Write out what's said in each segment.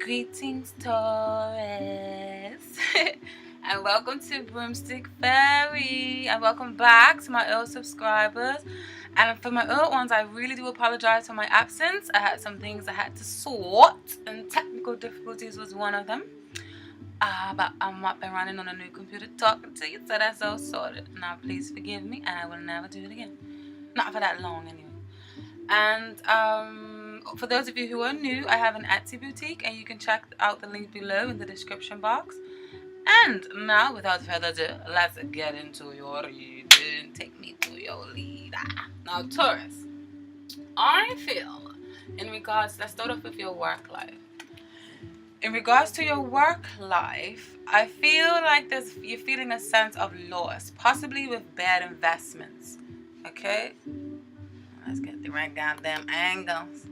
Greetings, Taurus, and welcome to Broomstick Fairy, and welcome back to my old subscribers. And for my old ones, I really do apologize for my absence. I had some things I had to sort, and technical difficulties was one of them. But I'm up and running on a new computer talking to you, so that's all sorted. Now, please forgive me, and I will never do it again. Not for that long, anyway. And for those of you who are new, I have an Etsy boutique, and you can check out the link below in the description box. And now, without further ado, let's get into your reading. Take me to your lead. Now, Taurus, I feel in regards, let's start off with your work life. In regards to your work life, I feel like you're feeling a sense of loss, possibly with bad investments. Okay? Let's get the right goddamn angles.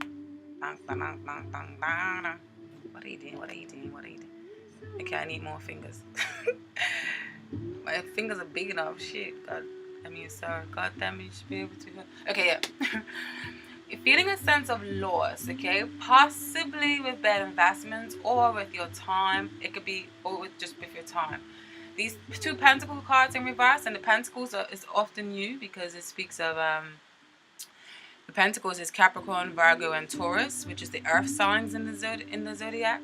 What are you doing? Okay, I need more fingers. My fingers are big enough. Shit. Sorry. God damn it, you should be able to. Okay, yeah. You're feeling a sense of loss, okay? Possibly with bad investments or with your time. It could be, or just with your time. These two pentacle cards in reverse, and the pentacles is often you because it speaks of the pentacles is Capricorn, Virgo, and Taurus, which is the earth signs in the zodiac.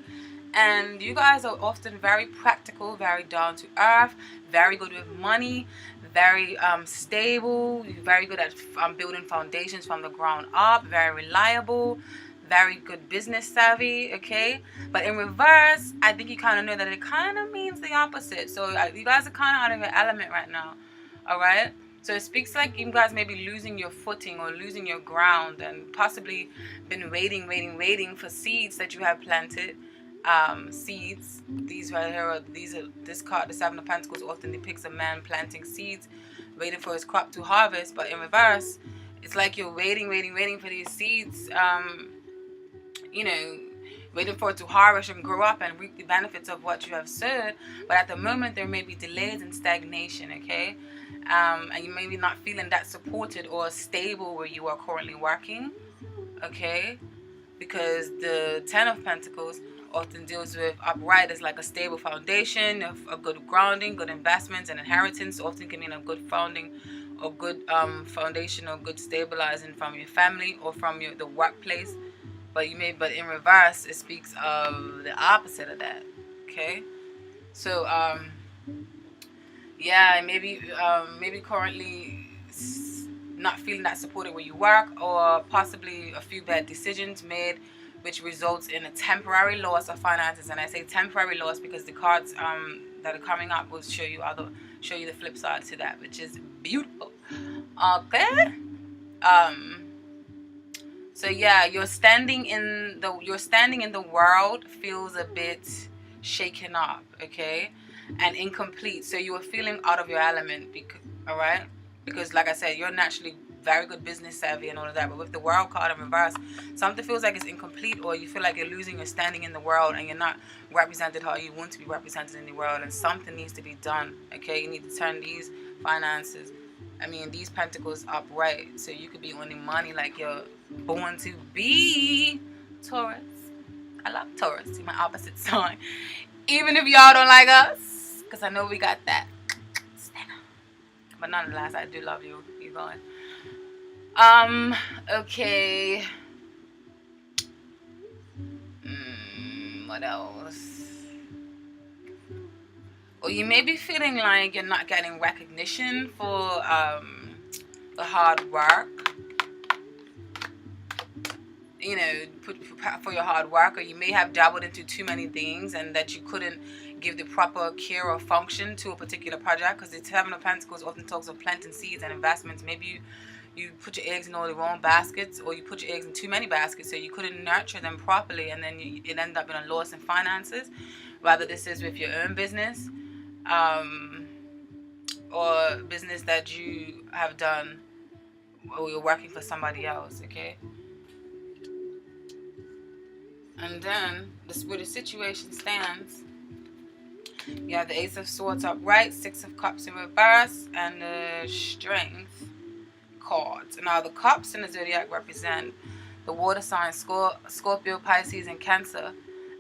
And you guys are often very practical, very down to earth, very good with money, very stable, very good at building foundations from the ground up, very reliable, very good business savvy, okay? But in reverse, I think you kind of know that it kind of means the opposite. So you guys are kind of out of your element right now, all right? So it speaks like you guys may be losing your footing or losing your ground, and possibly been waiting for seeds that you have planted. Seeds. These right here this card, the Seven of Pentacles, often depicts a man planting seeds, waiting for his crop to harvest. But in reverse, it's like you're waiting for these seeds. Waiting for it to harvest and grow up and reap the benefits of what you have sowed. But at the moment, there may be delays and stagnation, okay? And you may be not feeling that supported or stable where you are currently working, okay? Because the Ten of Pentacles often deals with upright as like a stable foundation of a good grounding, good investments, and inheritance. Often can mean a good founding or good foundation or good stabilizing from your family or from the workplace. But in reverse, it speaks of the opposite of that. Okay, so maybe currently not feeling that supported where you work, or possibly a few bad decisions made, which results in a temporary loss of finances. And I say temporary loss because the cards that are coming up will show you the flip side to that, which is beautiful. Okay. So yeah, your standing in the world feels a bit shaken up, okay, and incomplete. So you are feeling out of your element, all right? Because like I said, you're naturally very good business savvy and all of that, but with the world card in reverse, something feels like it's incomplete, or you feel like you're losing your standing in the world and you're not represented how you want to be represented in the world, and something needs to be done, okay? You need to turn these finances, these pentacles upright, so you could be earning money like you're born to be. Taurus. I love Taurus. You're my opposite sign. Even if y'all don't like us, because I know we got that. But nonetheless, I do love you. You going. Okay. What else? Or you may be feeling like you're not getting recognition for the hard work. For your hard work, or you may have dabbled into too many things and that you couldn't give the proper care or function to a particular project, because the Seven of Pentacles often talks of planting seeds and investments. Maybe you put your eggs in all the wrong baskets, or you put your eggs in too many baskets, so you couldn't nurture them properly, and then it ended up in a loss in finances. Whether this is with your own business, or business that you have done, or you're working for somebody else, okay? And then, where the situation stands, you have the Ace of Swords upright, Six of Cups in reverse, and the Strength cards. Now, the Cups in the zodiac represent the water signs Scorpio, Pisces, and Cancer.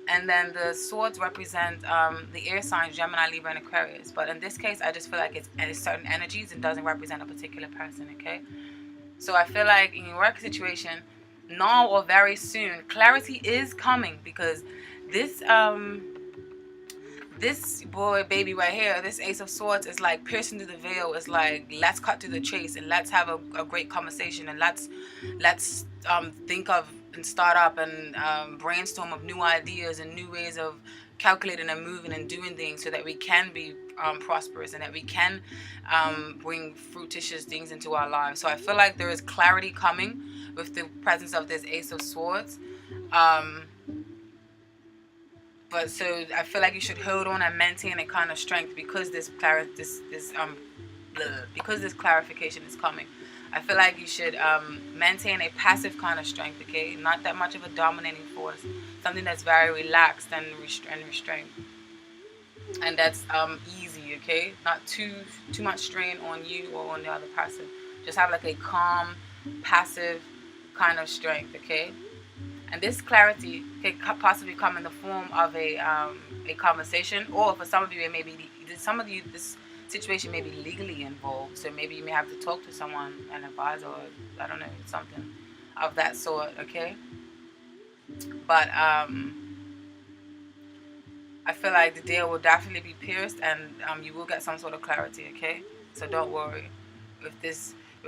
And then the swords represent the air signs, Gemini, Libra, and Aquarius. But in this case, I just feel like it's certain energies and doesn't represent a particular person, okay? So I feel like in your work situation, now or very soon, clarity is coming, because this this boy baby right here, this Ace of Swords, is like piercing through the veil. It's like, let's cut to the chase and let's have a great conversation, and let's think of and start up and brainstorm of new ideas and new ways of calculating and moving and doing things, so that we can be prosperous and that we can bring fruititious things into our lives. So I feel like there is clarity coming with the presence of this Ace of Swords. But so I feel like you should hold on and maintain a kind of strength, because this clarification is coming. I feel like you should maintain a passive kind of strength, okay? Not that much of a dominating force. Something that's very relaxed and restrained. And that's easy, okay? Not too much strain on you or on the other person. Just have like a calm, passive kind of strength, okay? And this clarity can possibly come in the form of a conversation, or for some of you, it may be, this situation may be legally involved. So maybe you may have to talk to someone, an advisor, or I don't know, something of that sort, okay? But I feel like the deal will definitely be pierced, and you will get some sort of clarity, okay? So don't worry. With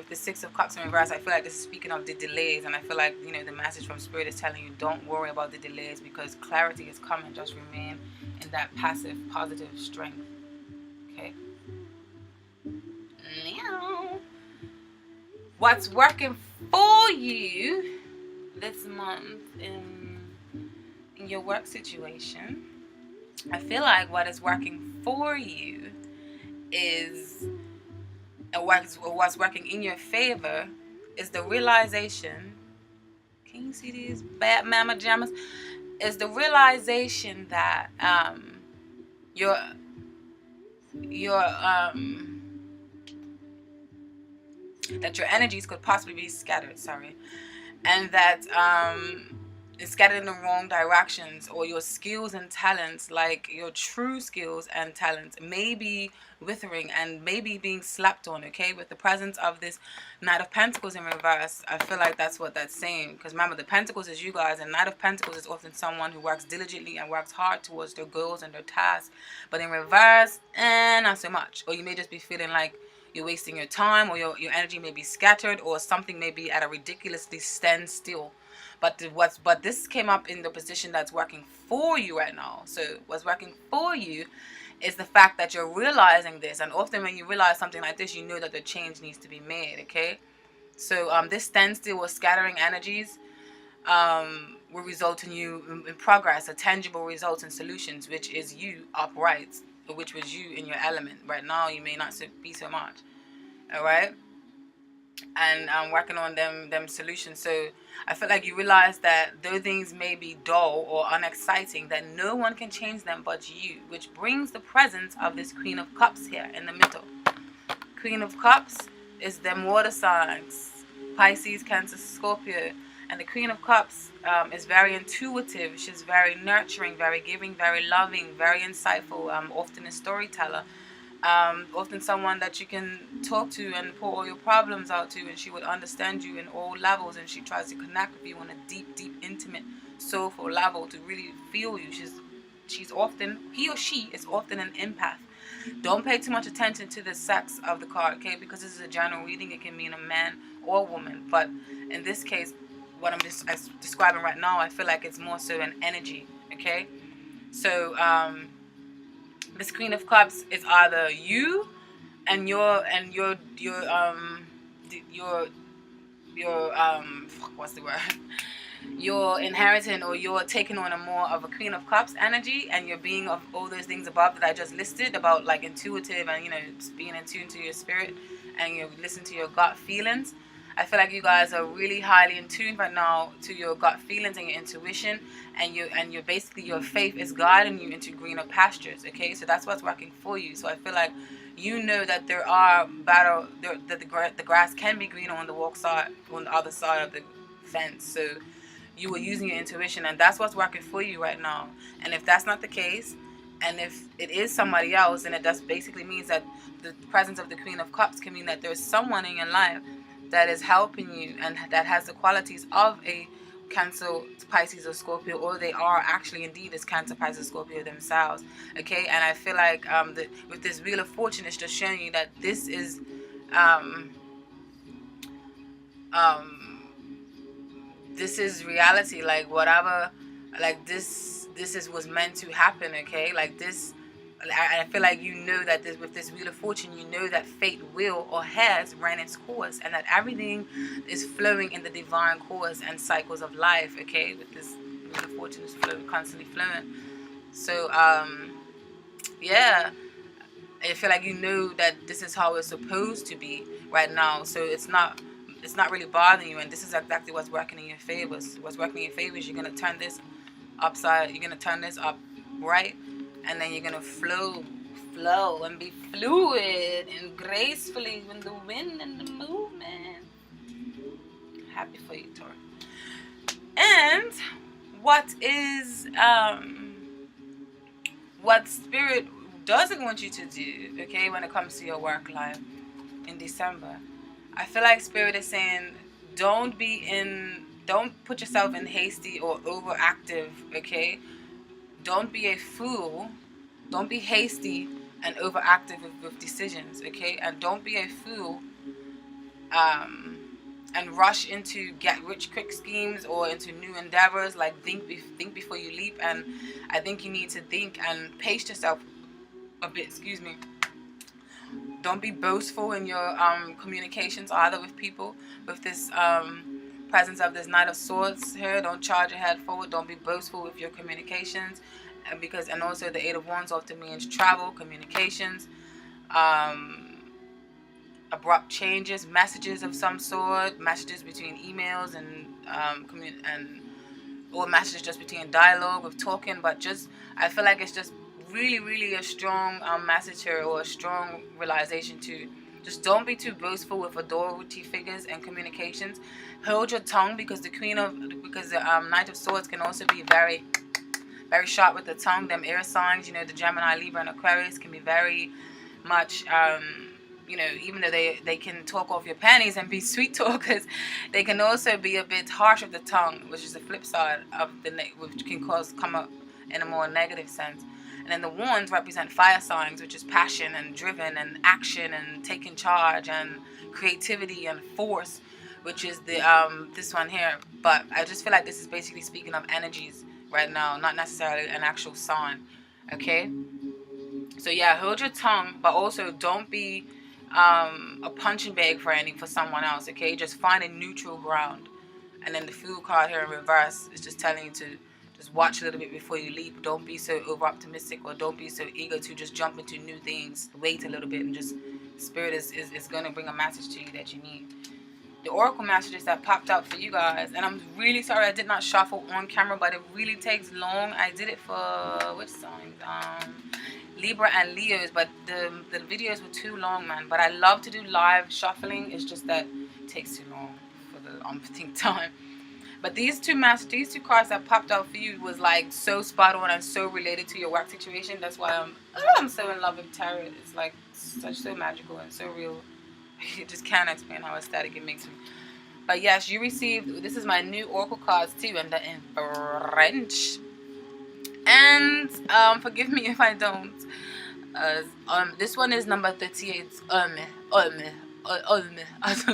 the Six of Cups in reverse, I feel like this is speaking of the delays, and I feel like, you know, the message from Spirit is telling you, don't worry about the delays, because clarity is coming. Just remain in that passive, positive strength, okay? Now, what's working for you this month in your work situation? I feel like what is working for you is, what's working in your favor is the realization. Can you see these bad mama jammas? Is the realization that your energies could possibly be scattered, and that it's scattered in the wrong directions, or your skills and talents, like your true skills and talents, may be withering and maybe being slapped on, okay? With the presence of this Knight of Pentacles in reverse, I feel like that's what that's saying. Because remember, the Pentacles is you guys, and Knight of Pentacles is often someone who works diligently and works hard towards their goals and their tasks. But in reverse, not so much. Or you may just be feeling like you're wasting your time, or your energy may be scattered, or something may be at a ridiculously standstill. But this came up in the position that's working for you right now. So what's working for you is the fact that you're realizing this. And often when you realize something like this, you know that the change needs to be made, okay? So this standstill or scattering energies will result in you in progress, a tangible results and solutions, which is you upright, or which was you in your element. Right now, you may not be so much, all right? And I'm working on them solutions. So I feel like you realize that though things may be dull or unexciting, that no one can change them but you, which brings the presence of this Queen of Cups here in the middle. Queen of Cups is them water signs, Pisces, Cancer, Scorpio. And the Queen of Cups is very intuitive. She's very nurturing, very giving, very loving, very insightful, often a storyteller. Often someone that you can talk to and pour all your problems out to, and she would understand you in all levels, and she tries to connect with you on a deep, intimate, soulful level to really feel you. She's often, he or she is often an empath. Don't pay too much attention to the sex of the card, okay? Because this is a general reading. It can mean a man or woman, but in this case, what I'm just describing right now, I feel like it's more so an energy, okay? So this Queen of Cups is either you and your what's the word? You're inheriting, or you're taking on a more of a Queen of Cups energy, and you're being of all those things above that I just listed about, like intuitive and, you know, being in tune to your spirit, and you listen to your gut feelings. I feel like you guys are really highly in tune right now to your gut feelings and your intuition, and you're basically, your faith is guiding you into greener pastures, okay? So that's what's working for you. So I feel like you know that there are that the grass can be greener on the other side of the fence. So you were using your intuition, and that's what's working for you right now. And if that's not the case, and if it is somebody else, then it just basically means that the presence of the Queen of Cups can mean that there's someone in your life that is helping you and that has the qualities of a Cancer, Pisces, or Scorpio, or they are actually indeed as Cancer, Pisces, Scorpio themselves. Okay, and I feel like with this Wheel of Fortune, it's just showing you that this is this is reality. Like whatever, like this was meant to happen. Okay, like this. I feel like you know that with this Wheel of Fortune, you know that fate will or has ran its course, and that everything is flowing in the divine course and cycles of life. Okay, with this Wheel of Fortune is constantly flowing. So yeah, I feel like you know that this is how it's supposed to be right now. So it's not really bothering you, and this is exactly what's working in your favor. What's working in your favor is you're gonna turn this upside. You're gonna turn this up right. And then you're going to flow and be fluid and gracefully with the wind and the movement. Happy for you, Taurus. And what Spirit doesn't want you to do, okay, when it comes to your work life in December, I feel like Spirit is saying don't put yourself in hasty or overactive, okay? Don't be a fool. Don't be hasty and overactive with decisions, okay? And don't be a fool and rush into get-rich-quick schemes or into new endeavors. Like, think before you leap. And I think you need to think and pace yourself a bit, excuse me. Don't be boastful in your communications either with people. With this presence of this Knight of Swords here, don't charge your head forward. Don't be boastful with your communications, and also the Eight of Wands often means travel, communications, abrupt changes, messages of some sort, messages between emails or messages just between dialogue with talking. But just I feel like it's just really, really a strong message here, or a strong realization to just don't be too boastful with authority figures and communications. Hold your tongue, because the Knight of Swords can also be very, very sharp with the tongue. Them air signs, the Gemini, Libra, and Aquarius can be very much, even though they can talk off your panties and be sweet talkers, they can also be a bit harsh with the tongue, which is the flip side of which can come up in a more negative sense. And then the Wands represent fire signs, which is passion and driven and action and taking charge and creativity and force, which is the this one here. But I just feel like this is basically speaking of energies right now, not necessarily an actual sign. Okay? So yeah, hold your tongue, but also don't be a punching bag for someone else. Okay? Just find a neutral ground. And then the Fool card here in reverse is just telling you to just watch a little bit before you leap. Don't be so over optimistic, or don't be so eager to just jump into new things. Wait a little bit, and just Spirit is going to bring a message to you that you need. The Oracle messages that popped out for you guys, and I'm really sorry I did not shuffle on camera, but it really takes long. I did it for which signs? Libra and Leos, but the videos were too long, man. But I love to do live shuffling. It's just that it takes too long for the umpteenth time. But these two cards that popped out for you was like so spot on and so related to your work situation. That's why I'm so in love with tarot. It's like so magical and so real. You just can't explain how ecstatic it makes me. But yes, you received, this is my new Oracle cards too, and they're in French. And forgive me if I don't. This one is number 38. I don't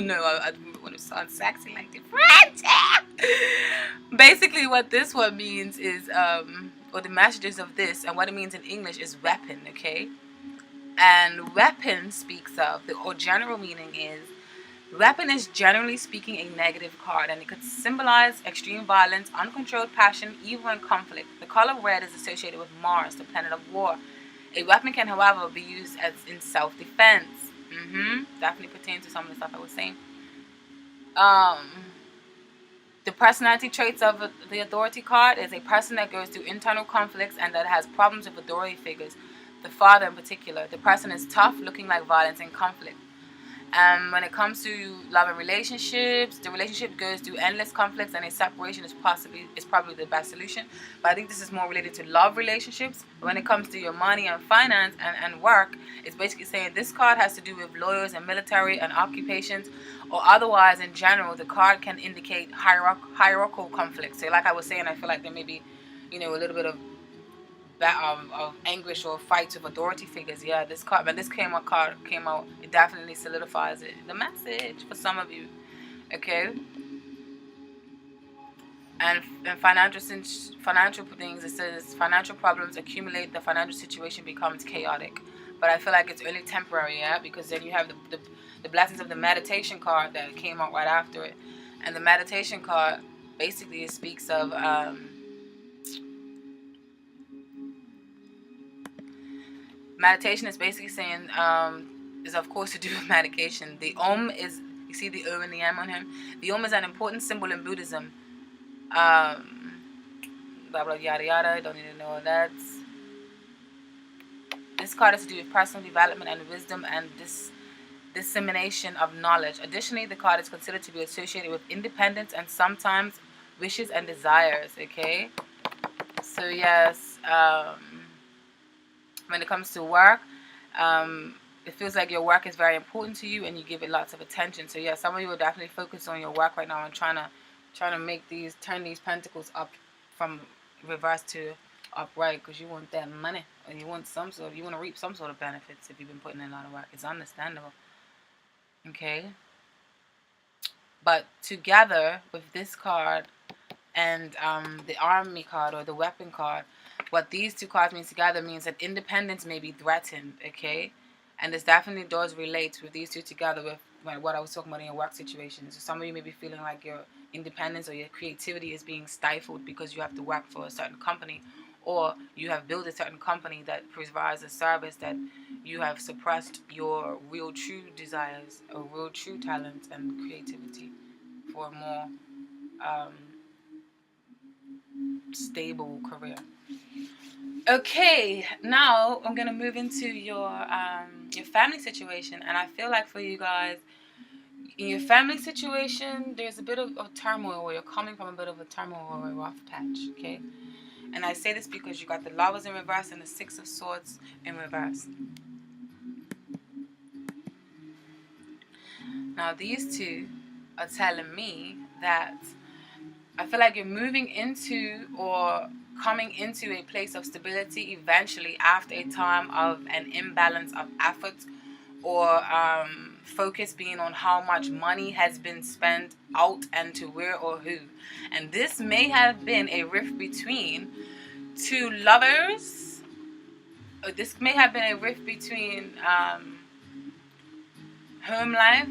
know. I don't want to sound sexy like the French. Basically, what this one means is, or the messages of this, and what it means in English is weapon. Okay. And weapon speaks of, or general meaning is, weapon is generally speaking a negative card, and it could symbolize extreme violence, uncontrolled passion, evil, and conflict. The color red is associated with Mars, the planet of war. A weapon can, however, be used as in self-defense. Definitely pertains to some of the stuff I was saying. The personality traits of the authority card is a person that goes through internal conflicts and that has problems with authority figures. The father in particular. The person is tough, looking like violence and conflict. When it comes to love and relationships, the relationship goes through endless conflicts, and a separation is probably the best solution. But I think this is more related to love relationships. When it comes to your money and finance and work, it's basically saying this card has to do with lawyers and military and occupations, or otherwise in general. The card can indicate hierarchical conflict. So like I was saying, I feel like there may be, a little bit of anguish or fights with authority figures. Yeah, this card, when this card came out, it definitely solidifies it. The message for some of you, okay. And financial things, it says financial problems accumulate, the financial situation becomes chaotic. But I feel like it's only temporary, yeah, because then you have the blessings of the meditation card that came out right after it, and the meditation card basically it speaks of meditation is basically saying is of course to do with medication. The Om is, you see the O and the M on him. The Om is an important symbol in Buddhism. Blah blah yada yada. Don't need to know that. This card is to do with personal development and wisdom and dissemination of knowledge. Additionally, the card is considered to be associated with independence and sometimes wishes and desires. Okay, so yes. When it comes to work, it feels like your work is very important to you and you give it lots of attention. So yeah, some of you will definitely focus on your work right now and trying to turn these pentacles up from reverse to upright, because you want that money, or you want to reap some sort of benefits if you've been putting in a lot of work. It's understandable. Okay, but together with this card and the army card or the weapon card, what these two cards mean together means that independence may be threatened, okay? And this definitely does relate with these two together with what I was talking about in your work situation. So some of you may be feeling like your independence or your creativity is being stifled because you have to work for a certain company, or you have built a certain company that provides a service that you have suppressed your real true desires or real true talent and creativity for a more stable career. Okay, now I'm gonna move into your family situation, and I feel like for you guys, in your family situation, there's a bit of turmoil, or you're coming from a bit of a turmoil or a rough patch. Okay, and I say this because you got the Lovers in reverse and the Six of Swords in reverse. Now these two are telling me that I feel like you're moving into or coming into a place of stability eventually after a time of an imbalance of effort or focus being on how much money has been spent out and to where or who. And this may have been a rift between two lovers. Or this may have been a rift between home life.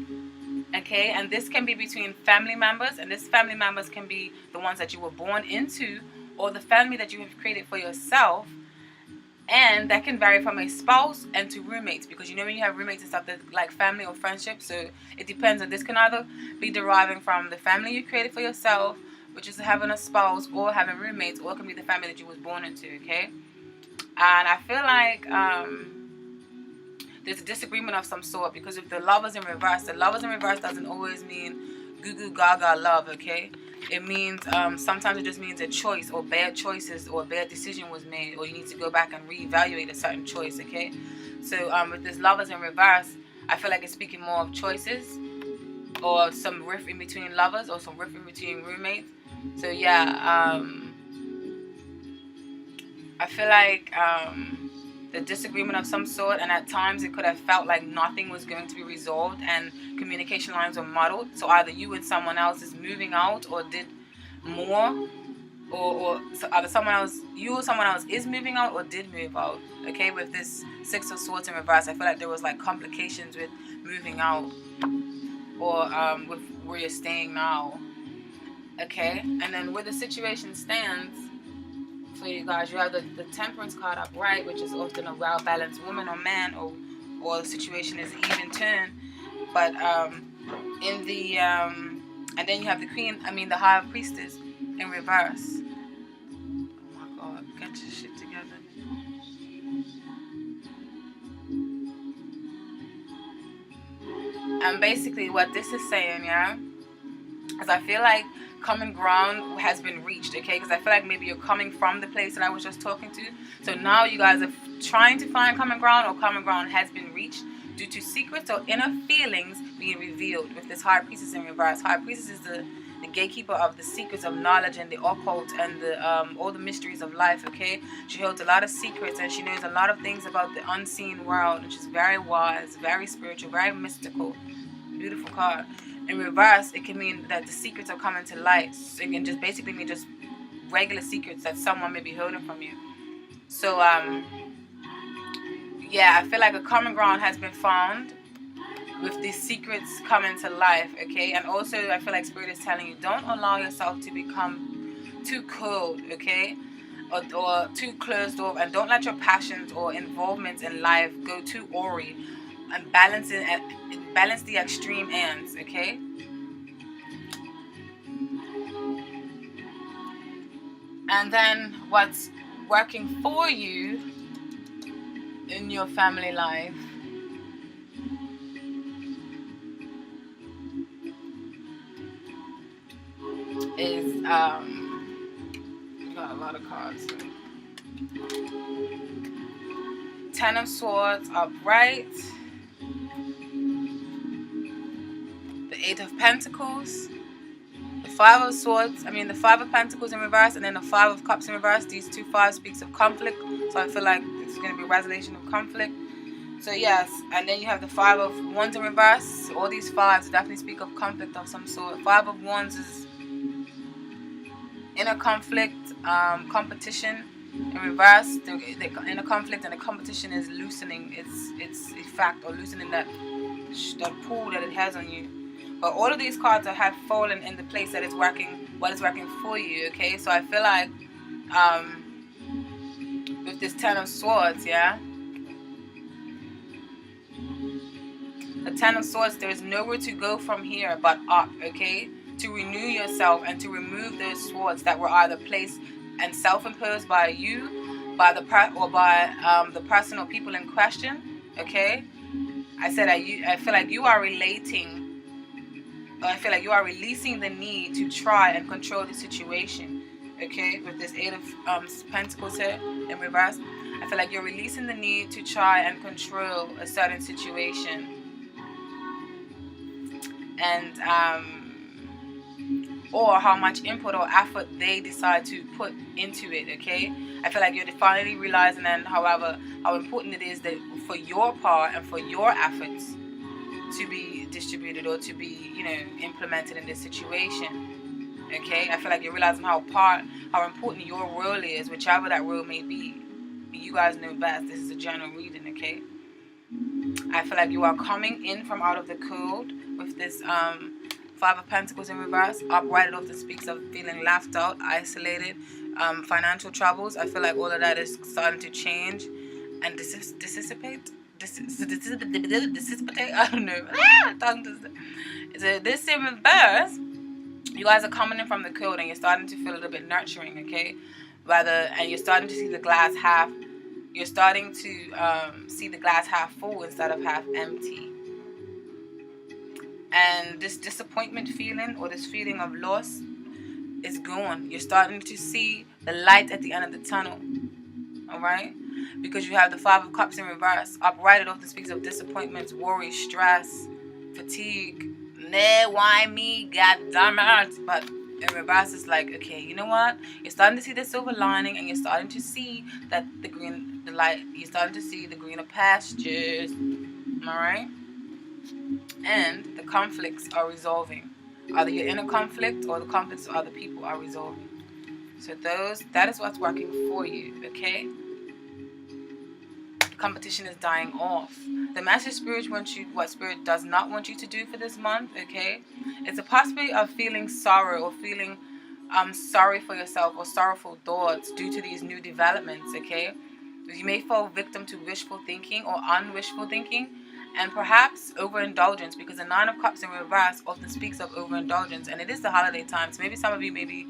Okay, and this can be between family members, and this family members can be the ones that you were born into, or the family that you have created for yourself, and that can vary from a spouse and to roommates, because you know when you have roommates and stuff, that's like family or friendship. So it depends. On this can either be deriving from the family you created for yourself, which is having a spouse, or having roommates, or it can be the family that you was born into. Okay, and I feel like there's a disagreement of some sort, because if the Lovers in reverse, doesn't always mean goo goo gaga love, okay? It means sometimes it just means a choice, or bad choices, or a bad decision was made, or you need to go back and reevaluate a certain choice, okay? So with this Lovers in reverse, I feel like it's speaking more of choices, or some rift in between lovers, or some rift in between roommates. So yeah, I feel like the disagreement of some sort, and at times it could have felt like nothing was going to be resolved and communication lines were muddled. So either you and someone else is moving out or did more, or so either you or someone else is moving out or did move out. Okay, with this Six of Swords in reverse, I feel like there was like complications with moving out, or with where you're staying now. Okay, and then where the situation stands for you guys, you have the Temperance card upright, which is often a well-balanced woman or man, or the situation is even turn. But in the and then you have the High Priestess in reverse. Oh my God, get your shit together. And basically what this is saying, yeah, is I feel like common ground has been reached, okay? Because I feel like maybe you're coming from the place that I was just talking to. So now you guys are trying to find common ground, or common ground has been reached due to secrets or inner feelings being revealed with this High Priestess in reverse. High Priestess is the gatekeeper of the secrets of knowledge and the occult and the all the mysteries of life, okay? She holds a lot of secrets and she knows a lot of things about the unseen world, which is very wise, very spiritual, very mystical. Beautiful card. In reverse, it can mean that the secrets are coming to light. So it can just basically mean just regular secrets that someone may be holding from you. So yeah, I feel like a common ground has been found with these secrets coming to life, okay? And also I feel like Spirit is telling you, don't allow yourself to become too cold, okay? Or too closed off, and don't let your passions or involvements in life go too awry, and balance the extreme ends, okay? And then what's working for you in your family life is we got a lot of cards. Ten of Swords upright, the Eight of Pentacles, the Five of Swords, the Five of Pentacles in reverse, and then the Five of Cups in reverse. These two fives speaks of conflict, so I feel like it's going to be resolution of conflict. So yes, and then you have the Five of Wands in reverse. All these fives definitely speak of conflict of some sort. Five of Wands is inner conflict, competition. In reverse, the inner conflict and the competition is loosening its effect, or loosening that pull that it has on you. But all of these cards have fallen in the place that it's working, what is working for you, okay? So I feel like with this Ten of Swords, yeah, the Ten of Swords, there is nowhere to go from here but up, okay? To renew yourself and to remove those swords that were either placed and self-imposed by you, by the person or people in question, okay? I feel like you are relating, or I feel like you are releasing the need to try and control the situation, okay? With this Eight of Pentacles here in reverse, I feel like you're releasing the need to try and control a certain situation. And or how much input or effort they decide to put into it, okay? I feel like you're finally realizing, and however, how important it is that for your part and for your efforts to be distributed or to be, implemented in this situation, okay? I feel like you're realizing how important your role is, whichever that role may be. You guys know best. This is a general reading, okay? I feel like you are coming in from out of the cold with this Five of Pentacles in reverse. Upright, it often speaks of feeling left out, isolated, financial troubles. I feel like all of that is starting to change and dissipate. I don't know. So this in reverse, you guys are coming in from the cold and you're starting to feel a little bit nurturing, okay? And you're starting to see the glass half. You're starting to see the glass half full instead of half empty. And this disappointment feeling, or this feeling of loss, is gone. You're starting to see the light at the end of the tunnel. Alright? Because you have the Five of Cups in reverse. Upright, it often speaks of disappointments, worry, stress, fatigue. Nah, why me? God damn it. But in reverse, it's like, okay, you know what? You're starting to see the silver lining, and you're starting to see that the light. You're starting to see the greener pastures. Alright? And the conflicts are resolving. Either your inner conflict or the conflicts of other people are resolving. So that is what's working for you, okay? The competition is dying off. The message Spirit wants you, what Spirit does not want you to do for this month, okay? It's a possibility of feeling sorrow or feeling sorry for yourself or sorrowful thoughts due to these new developments, okay? You may fall victim to wishful thinking or unwishful thinking, and perhaps overindulgence, because the Nine of Cups in reverse often speaks of overindulgence, and it is the holiday time, so maybe some of you may be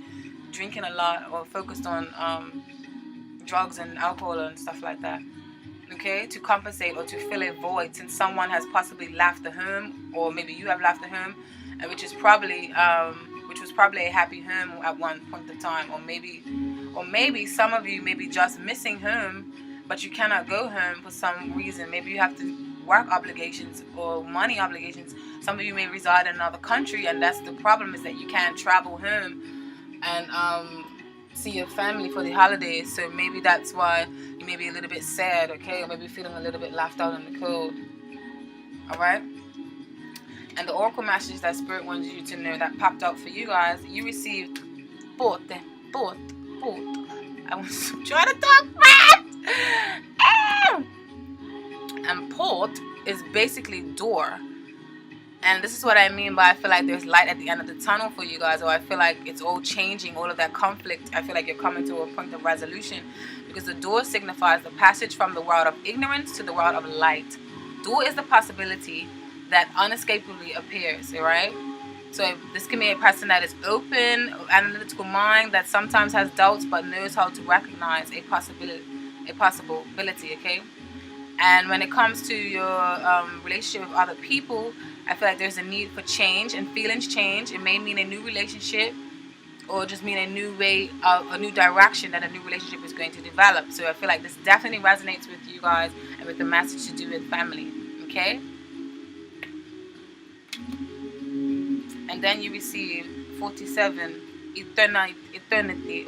drinking a lot or focused on drugs and alcohol and stuff like that. okay, to compensate or to fill a void, since someone has possibly left the home, or maybe you have left the home, and which was probably a happy home at one point of time, or maybe some of you may be just missing home, but you cannot go home for some reason. Maybe you have to work obligations or money obligations. Some of you may reside in another country, and that's the problem, is that you can't travel home and see your family for the holidays. So maybe that's why you may be a little bit sad, okay, or maybe feeling a little bit left out in the cold. All right. And the oracle message that Spirit wants you to know that popped out for you guys, you received porte. I was trying to talk fast. And port is basically door. And this is what I mean by I feel like there's light at the end of the tunnel for you guys, or I feel like it's all changing, all of that conflict. I feel like you're coming to a point of resolution, because the door signifies the passage from the world of ignorance to the world of light. Door is the possibility that unescapably appears, alright? So this can be a person that is open, analytical mind, that sometimes has doubts but knows how to recognize a possibility, okay? And when it comes to your relationship with other people, I feel like there's a need for change, and feelings change. It may mean a new relationship, or just mean a new way, a new direction that a new relationship is going to develop. So I feel like this definitely resonates with you guys and with the message to do with family, okay? And then you receive 47, eternity.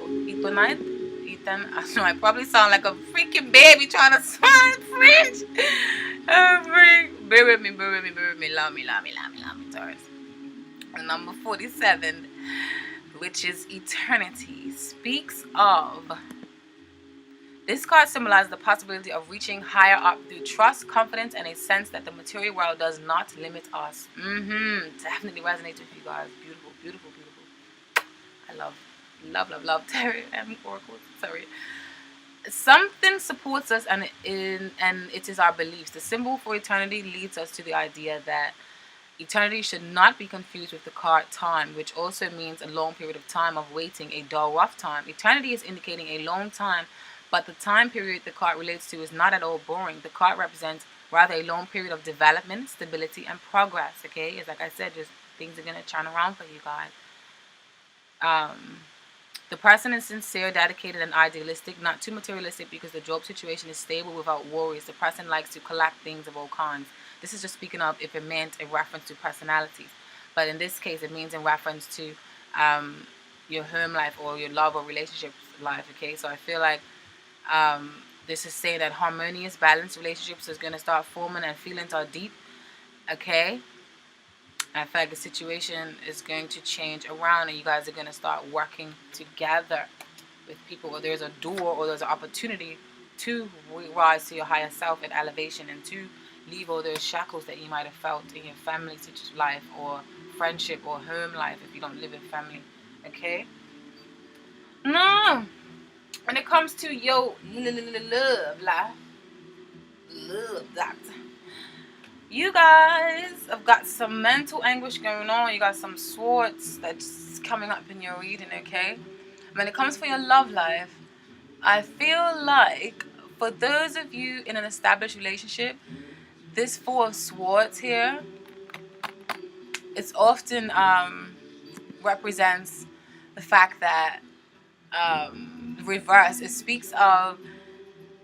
I know I probably sound like a freaking baby trying to sound French. Bear with me, love me, Taurus. And number 47, which is eternity, speaks of. This card symbolizes the possibility of reaching higher up through trust, confidence, and a sense that the material world does not limit us. Definitely resonates with you guys. Beautiful, beautiful, beautiful. I love tarot and oracles. Sorry. Something supports us, and it is our beliefs. The symbol for eternity leads us to the idea that eternity should not be confused with the card time, which also means a long period of time of waiting, a dull, rough time. Eternity is indicating a long time, but the time period the card relates to is not at all boring. The card represents rather a long period of development, stability, and progress, okay? It's like I said, just things are going to turn around for you guys. The person is sincere, dedicated, and idealistic, not too materialistic, because the job situation is stable without worries. The person likes to collect things of all kinds. This is just speaking of if it meant a reference to personalities. But in this case, it means in reference to your home life or your love or relationship life, okay? So I feel like this is saying that harmonious, balanced relationships is going to start forming, and feelings are deep, okay? I feel like the situation is going to change around, and you guys are going to start working together with people, or there's a door or there's an opportunity to rise to your higher self and elevation, and to leave all those shackles that you might have felt in your family life or friendship or home life if you don't live in family, okay? No, when it comes to your love life, you guys have got some mental anguish going on. You got some swords that's coming up in your reading, okay? When it comes for your love life, I feel like for those of you in an established relationship, this Four of Swords here, it's often represents the fact that reverse, it speaks of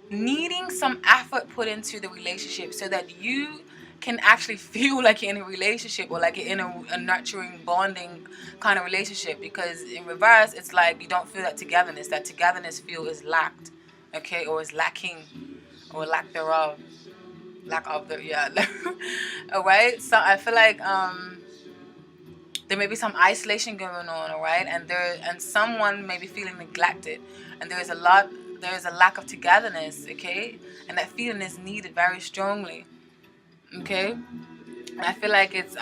needing some effort put into the relationship so that you can actually feel like you're in a relationship, or like you're in a nurturing, bonding kind of relationship. Because in reverse, it's like you don't feel that togetherness. That togetherness feel is lacked, okay, or is lacking, or lack thereof. Alright, so I feel like there may be some isolation going on, alright, and someone may be feeling neglected, and there is a lack of togetherness, okay, and that feeling is needed very strongly, okay. And I feel like it's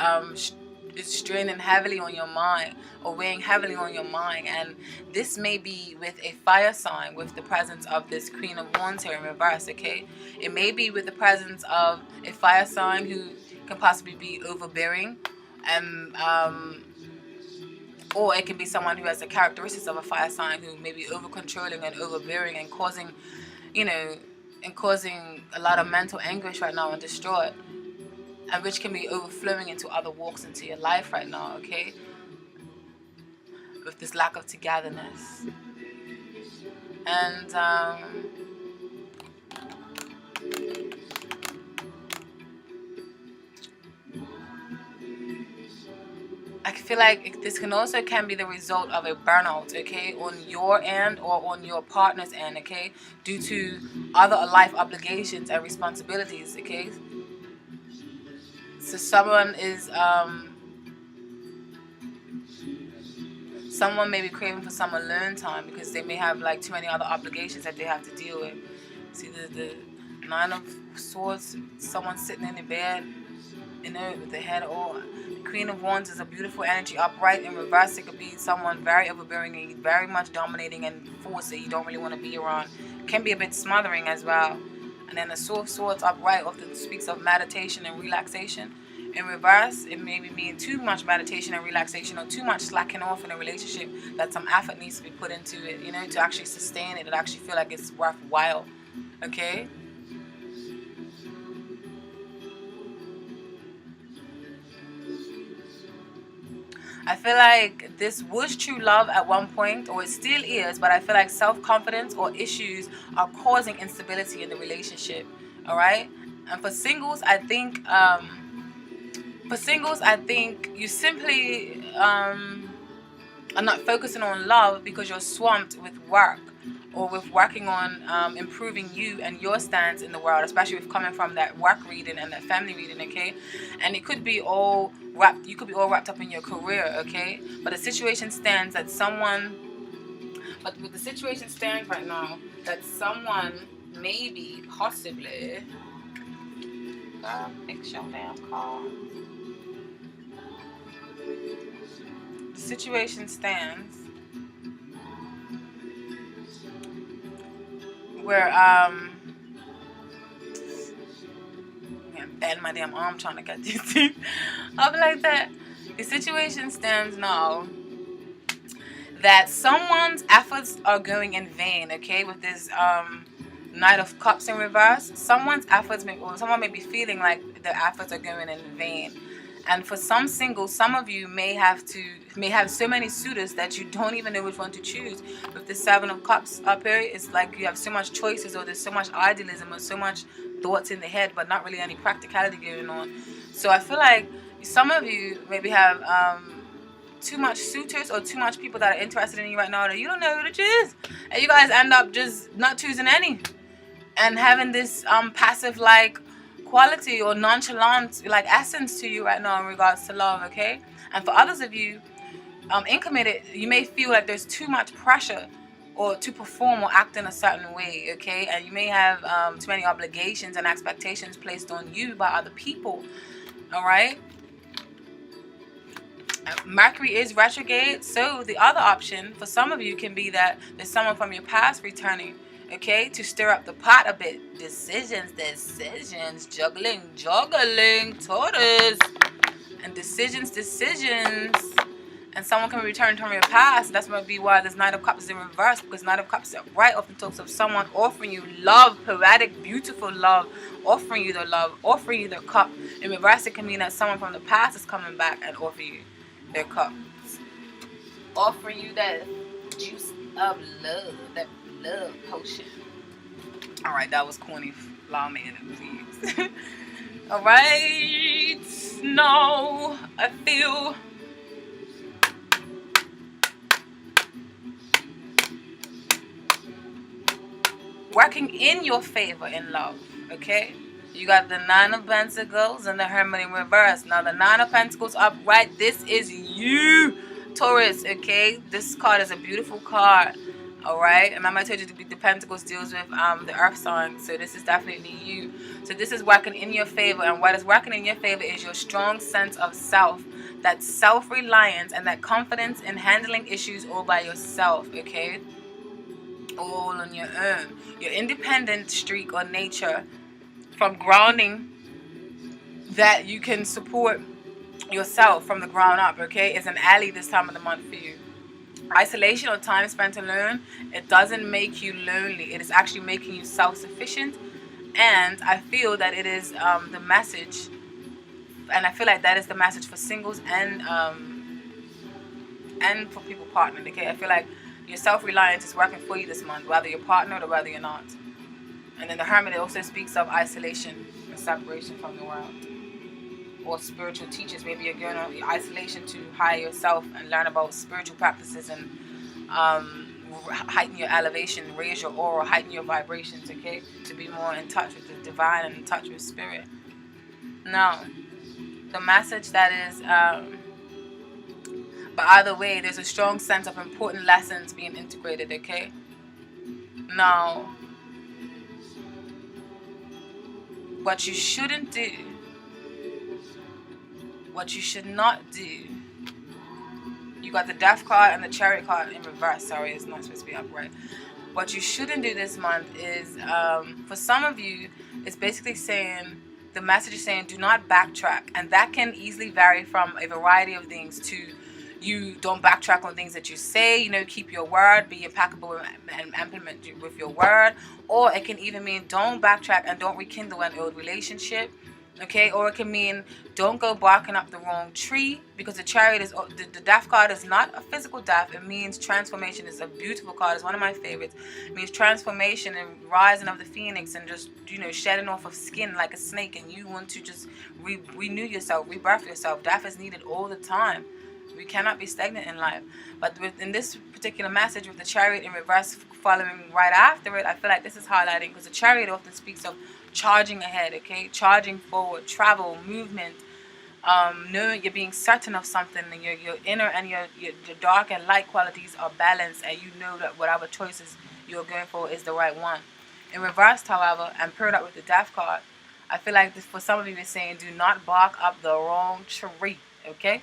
straining heavily on your mind, or weighing heavily on your mind, and this may be with a fire sign, with the presence of this Queen of Wands here in reverse, okay. It may be with the presence of a fire sign who can possibly be overbearing, and or it can be someone who has the characteristics of a fire sign, who may be over controlling and overbearing and causing, you know, and causing a lot of mental anguish right now and distraught, and which can be overflowing into other walks into your life right now, okay? With this lack of togetherness. And I feel like this can be the result of a burnout, okay, on your end or on your partner's end, okay, due to other life obligations and responsibilities, okay. So someone may be craving for some alone time because they may have like too many other obligations that they have to deal with. See the Nine of Swords, someone sitting in the bed, with the head all. The Queen of Wands is a beautiful energy. Upright in reverse, it could be someone very overbearing and very much dominating and force that you don't really want to be around. Can be a bit smothering as well. And then the Sword of Swords upright often speaks of meditation and relaxation. In reverse, it may be mean too much meditation and relaxation or too much slacking off in a relationship, that some effort needs to be put into it, to actually sustain it and actually feel like it's worthwhile. Okay? I feel like this was true love at one point, or it still is, but I feel like self-confidence or issues are causing instability in the relationship. All right? And for singles, I think you simply are not focusing on love because you're swamped with work, or with working on improving you and your stance in the world, especially with coming from that work reading and that family reading, okay? And you could be all wrapped up in your career, okay? But the situation stands right now that someone maybe, possibly, fix your damn car. The situation stands where bend my damn arm trying to cut these teeth. I'll be like that. The situation stands now that someone's efforts are going in vain, okay, with this Knight of Cups in reverse. Someone may be feeling like their efforts are going in vain. And for some singles, some of you may have so many suitors that you don't even know which one to choose. With the Seven of Cups up here, it's like you have so much choices, or there's so much idealism or so much thoughts in the head, but not really any practicality going on. So I feel like some of you maybe have too much suitors or too much people that are interested in you right now that you don't know who to choose, and you guys end up just not choosing any and having this passive quality or nonchalant essence to you right now in regards to love, okay? And for others of you incommitted, you may feel like there's too much pressure or to perform or act in a certain way, okay? And you may have too many obligations and expectations placed on you by other people, all right? Mercury is retrograde, so the other option for some of you can be that there's someone from your past returning, okay, to stir up the pot a bit. Decisions, juggling, Taurus, and decisions. And someone can return from your past. That's might be why this Knight of Cups is in reverse, because Knight of Cups right often talks of someone offering you love, poetic, beautiful love, offering you their cup. In reverse, it can mean that someone from the past is coming back and offer you their cup, offering you that juice of love, that love potion. All right, that was corny. Allow me to, please. All right, now I feel working in your favor in love, okay? You got the Nine of Pentacles and the Hermit in reverse. Now the Nine of Pentacles upright, this is you, Taurus, okay? This card is a beautiful card, all right? Remember I told you the Pentacles deals with the earth sign, so this is definitely you. So this is working in your favor, and what is working in your favor is your strong sense of self, that self-reliance and that confidence in handling issues all by yourself, okay? All on your own. Your independent streak or nature from grounding, that you can support yourself from the ground up, okay, is an ally this time of the month for you. Isolation or time spent alone, it doesn't make you lonely. It is actually making you self-sufficient. And I feel that it is the message, and I feel like that is the message for singles and for people partnered. Okay, I feel like your self-reliance is working for you this month, whether you're partnered or whether you're not. And then the Hermit, it also speaks of isolation and separation from the world, or spiritual teachers. Maybe you're going on isolation to hire yourself and learn about spiritual practices and heighten your elevation, raise your aura, heighten your vibrations, okay, to be more in touch with the divine and in touch with spirit. Now, the message that is but either way, there's a strong sense of important lessons being integrated, okay? Now, what you shouldn't do, what you should not do, you got the Death card and the Chariot card in reverse. Sorry, it's not supposed to be upright. What you shouldn't do this month is, for some of you, it's basically saying, the message is saying, do not backtrack. And that can easily vary from a variety of things to you don't backtrack on things that you say, keep your word, be impeccable and implement with your word. Or it can even mean don't backtrack and don't rekindle an old relationship. Okay, or it can mean don't go barking up the wrong tree, because the Chariot is the Death card is not a physical death. It means transformation. It's a beautiful card. It's one of my favorites. It means transformation and rising of the phoenix and just shedding off of skin like a snake, and you want to just renew yourself, rebirth yourself. Death is needed all the time. We cannot be stagnant in life. But in this particular message with the Chariot in reverse following right after it, I feel like this is highlighting, because the Chariot often speaks of charging ahead, okay, charging forward, travel, movement, knowing you're being certain of something, and your inner and your dark and light qualities are balanced, and you know that whatever choices you're going for is the right one. In reverse, however, and paired up with the Death card, I feel like this, for some of you, is saying do not bark up the wrong tree, okay?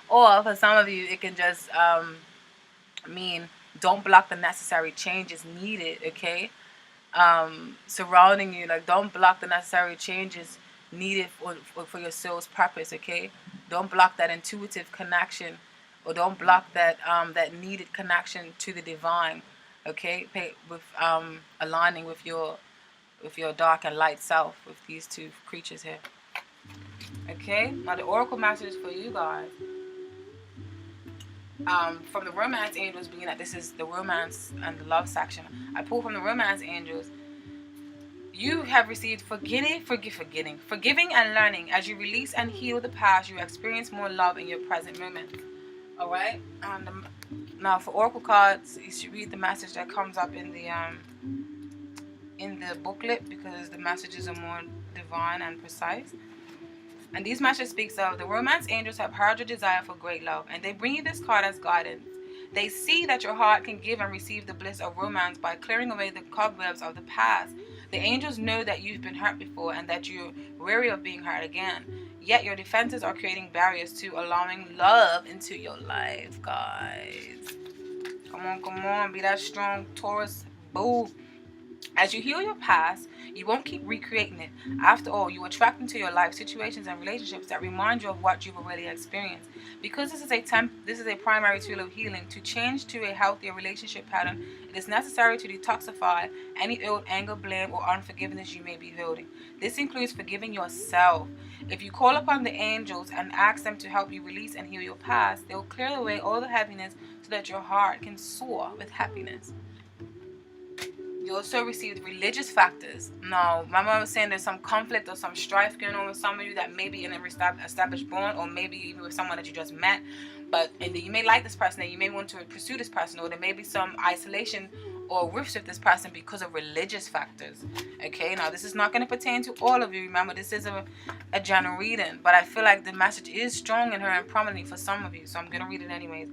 Or for some of you, it can just mean don't block the necessary changes needed, okay? Surrounding you, like don't block the necessary changes needed for your soul's purpose, okay? Don't block that intuitive connection, or don't block that that needed connection to the divine, okay? With aligning with your dark and light self, with these two creatures here. Okay, now the oracle message for you guys, from the romance angels, being that this is the romance and the love section, I pull from the romance angels. You have received forgiving and learning. As you release and heal the past, you experience more love in your present moment. All right. Now for oracle cards, you should read the message that comes up in the booklet, because the messages are more divine and precise. And these messages speaks of the romance angels have heard your desire for great love, and they bring you this card as guidance. They see that your heart can give and receive the bliss of romance by clearing away the cobwebs of the past. The angels know that you've been hurt before and that you're weary of being hurt again. Yet your defenses are creating barriers to allowing love into your life, guys. Come on, be that strong Taurus. Boo. As you heal your past, you won't keep recreating it. After all, you attract into your life situations and relationships that remind you of what you've already experienced. Because this is a primary tool of healing. To change to a healthier relationship pattern, it is necessary to detoxify any old anger, blame, or unforgiveness you may be holding. This includes forgiving yourself. If you call upon the angels and ask them to help you release and heal your past, they will clear away all the heaviness so that your heart can soar with happiness. You also received religious factors. Now, my mom was saying there's some conflict or some strife going on with some of you that may be in an established bond, or maybe even with someone that you just met. But you may like this person, and you may want to pursue this person, or there may be some isolation or rifts with this person because of religious factors. Okay, now this is not going to pertain to all of you. Remember, this is a general reading, but I feel like the message is strong in her and prominently for some of you, so I'm going to read it anyways.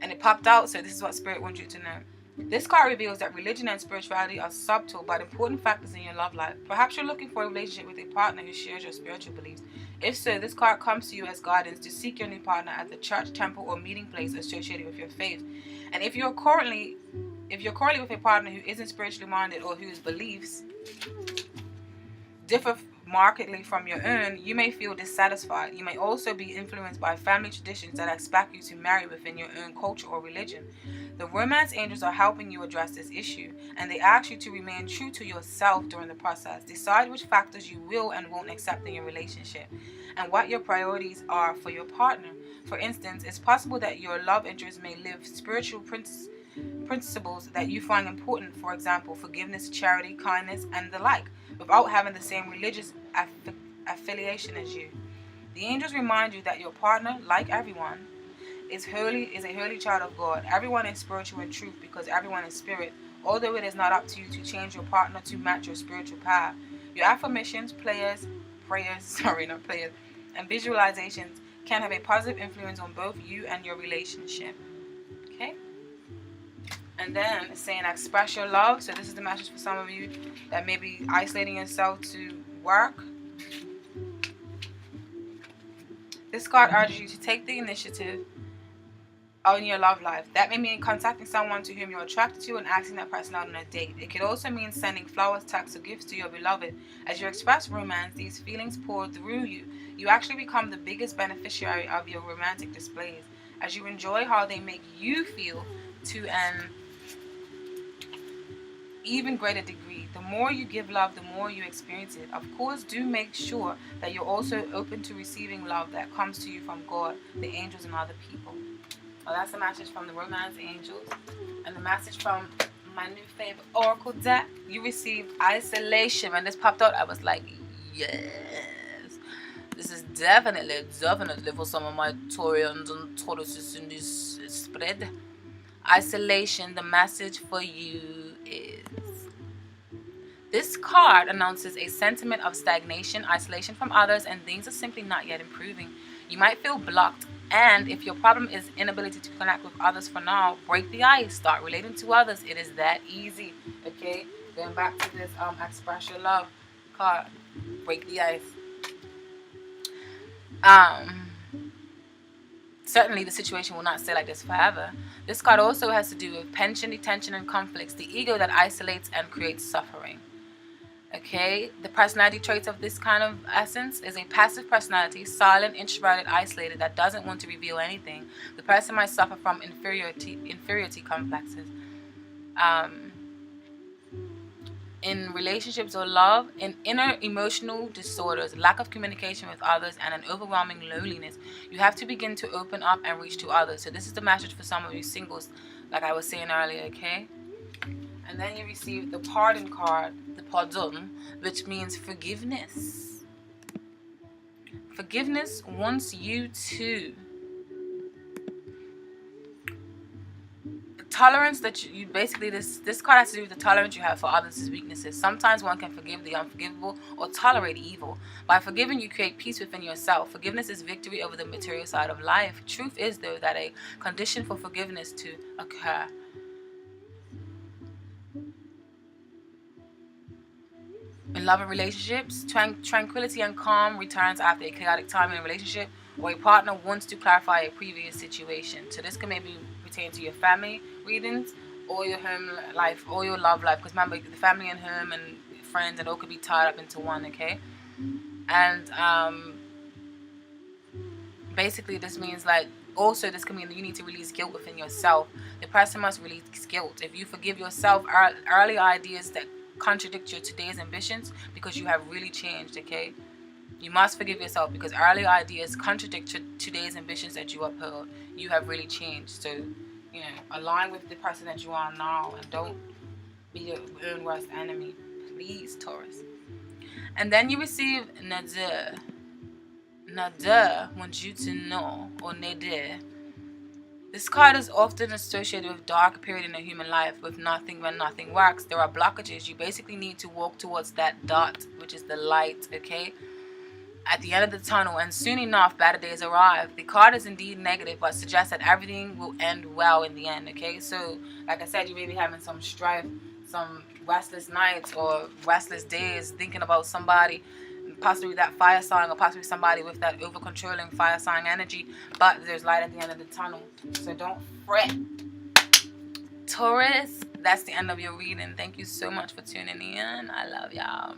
And it popped out, so this is what Spirit wants you to know. This card reveals that religion and spirituality are subtle but important factors in your love life. Perhaps you're looking for a relationship with a partner who shares your spiritual beliefs. If so, this card comes to you as guidance to seek your new partner at the church, temple, or meeting place associated with your faith. And if you're currently with a partner who isn't spiritually minded or whose beliefs differ markedly from your own, you may feel dissatisfied. You may also be influenced by family traditions that expect you to marry within your own culture or religion. The romance angels are helping you address this issue, and they ask you to remain true to yourself during the process. Decide which factors you will and won't accept in your relationship, and what your priorities are for your partner. For instance, it's possible that your love interest may live spiritual principles that you find important, for example, forgiveness, charity, kindness, and the like, without having the same religious affiliation as you. The angels remind you that your partner, like everyone, is a holy child of God. Everyone is spiritual in truth because everyone is spirit, although it is not up to you to change your partner to match your spiritual path. Your affirmations, prayers, and visualizations can have a positive influence on both you and your relationship. Okay? And then it's saying express your love. So this is the message for some of you that may be isolating yourself to work. This card urges you to take the initiative on your love life. That may mean contacting someone to whom you're attracted to and asking that person out on a date. It could also mean sending flowers, texts, or gifts to your beloved. As you express romance, these feelings pour through you. You actually become the biggest beneficiary of your romantic displays, as you enjoy how they make you feel to an even greater degree. The more you give love, the more you experience it. Of course, do make sure that you're also open to receiving love that comes to you from God, the angels, and other people. Well, that's the message from the romance angels. And the message from my new favorite oracle deck. You received isolation. When this popped out, I was like, yes. This is definitely for some of my Taurians and Tauruses in this spread. Isolation, the message for you is... This card announces a sentiment of stagnation, isolation from others, and things are simply not yet improving. You might feel blocked, and if your problem is inability to connect with others for now, break the ice, start relating to others. It is that easy, okay? Going back to this express your love card, break the ice. Certainly the situation will not stay like this forever. This card also has to do with tension, detention, and conflicts, the ego that isolates and creates suffering. Okay, the personality traits of this kind of essence is a passive personality, silent, introverted, isolated, that doesn't want to reveal anything. The person might suffer from inferiority complexes. In relationships or love, in inner emotional disorders, lack of communication with others, and an overwhelming loneliness, you have to begin to open up and reach to others. So this is the message for some of you singles, like I was saying earlier, okay? And then you receive the pardon card, the pardon, which means forgiveness. Forgiveness wants you to... Tolerance that you basically, this card has to do with the tolerance you have for others' weaknesses. Sometimes one can forgive the unforgivable or tolerate evil. By forgiving, you create peace within yourself. Forgiveness is victory over the material side of life. Truth is, though, that a condition for forgiveness to occur. In love and relationships, tranquility and calm returns after a chaotic time in a relationship, or a partner wants to clarify a previous situation. So this can maybe pertain to your family readings, or your home life, or your love life. Because remember, the family and home and friends and all could be tied up into one, okay? And basically this means like, also this can mean that you need to release guilt within yourself. The person must release guilt. If you forgive yourself early ideas that contradict your today's ambitions, because you have really changed, okay? You must forgive yourself because early ideas contradict today's ambitions that you upheld. You have really changed. So, you know, align with the person that you are now and don't be your own worst enemy. Please, Taurus. And then you receive Nadir. Nadir wants you to know, or Nadir. This card is often associated with dark period in a human life, with nothing when nothing works. There are blockages. You basically need to walk towards that dot, which is the light, okay? At the end of the tunnel, and soon enough, better days arrive. The card is indeed negative, but suggests that everything will end well in the end, okay? So, like I said, you may be having some strife, some restless nights or restless days, thinking about somebody, possibly that fire sign, or possibly somebody with that over-controlling fire sign energy, but there's light at the end of the tunnel. So don't fret. Taurus, that's the end of your reading. Thank you so much for tuning in. I love y'all.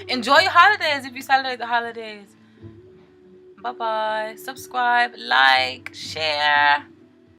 Enjoy your holidays if you celebrate the holidays. Bye bye. Subscribe, like, share.